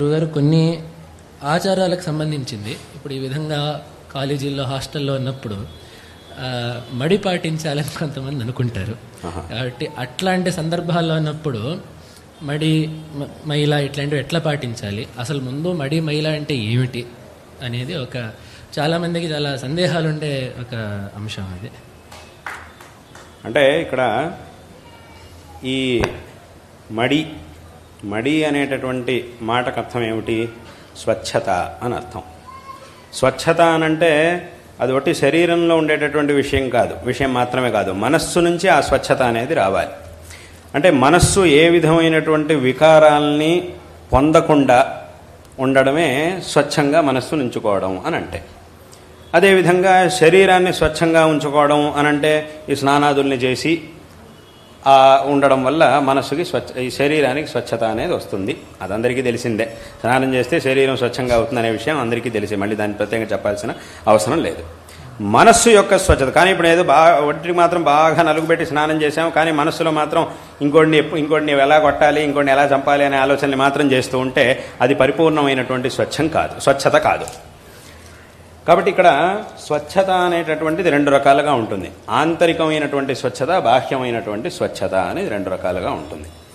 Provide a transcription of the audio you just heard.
గురుగారు కొన్ని ఆచారాలకు సంబంధించింది ఇప్పుడు ఈ విధంగా కాలేజీల్లో హాస్టల్లో ఉన్నప్పుడు మడి పాటించాలని కొంతమంది అనుకుంటారు. కాబట్టి అట్లాంటి సందర్భాల్లో ఉన్నప్పుడు మడి మైల ఇట్లాంటివి ఎట్లా పాటించాలి, అసలు ముందు మడి మైల అంటే ఏమిటి అనేది ఒక చాలామందికి చాలా సందేహాలు ఉండే ఒక అంశం అది. అంటే ఇక్కడ ఈ మడి అనేటటువంటి మాటకు అర్థం ఏమిటి? స్వచ్ఛత అని అర్థం. స్వచ్ఛత అనంటే అది ఒకటి శరీరంలో ఉండేటటువంటి విషయం మాత్రమే కాదు, మనస్సు నుంచి ఆ స్వచ్ఛత అనేది రావాలి. అంటే మనస్సు ఏ విధమైనటువంటి వికారాల్ని పొందకుండా ఉండడమే స్వచ్ఛంగా మనస్సును ఉంచుకోవడం అని అంటే. అదేవిధంగా శరీరాన్ని స్వచ్ఛంగా ఉంచుకోవడం అనంటే ఈ స్నానాదుల్ని చేసి ఉండడం వల్ల మనస్సుకి ఈ శరీరానికి స్వచ్ఛత అనేది వస్తుంది. అది అందరికీ తెలిసిందే. స్నానం చేస్తే శరీరం స్వచ్ఛంగా అవుతుందనే విషయం అందరికీ తెలిసి మళ్ళీ దాన్ని ప్రత్యేకంగా చెప్పాల్సిన అవసరం లేదు. మనస్సు యొక్క స్వచ్ఛత. కానీ ఇప్పుడు ఏదో ఒంటికి మాత్రం బాగా నలుగుపెట్టి స్నానం చేసాము, కానీ మనస్సులో మాత్రం ఇంకోటిని ఎలా కొట్టాలి, ఇంకోటిని ఎలా చంపాలి అనే ఆలోచనలు మాత్రం చేస్తూ ఉంటే అది పరిపూర్ణమైనటువంటి స్వచ్ఛత కాదు. కాబట్టి ఇక్కడ స్వచ్ఛత అనేటటువంటిది రెండు రకాలుగా ఉంటుంది. ఆంతరికమైనటువంటి స్వచ్ఛత, బాహ్యమైనటువంటి స్వచ్ఛత అనేది రెండు రకాలుగా ఉంటుంది.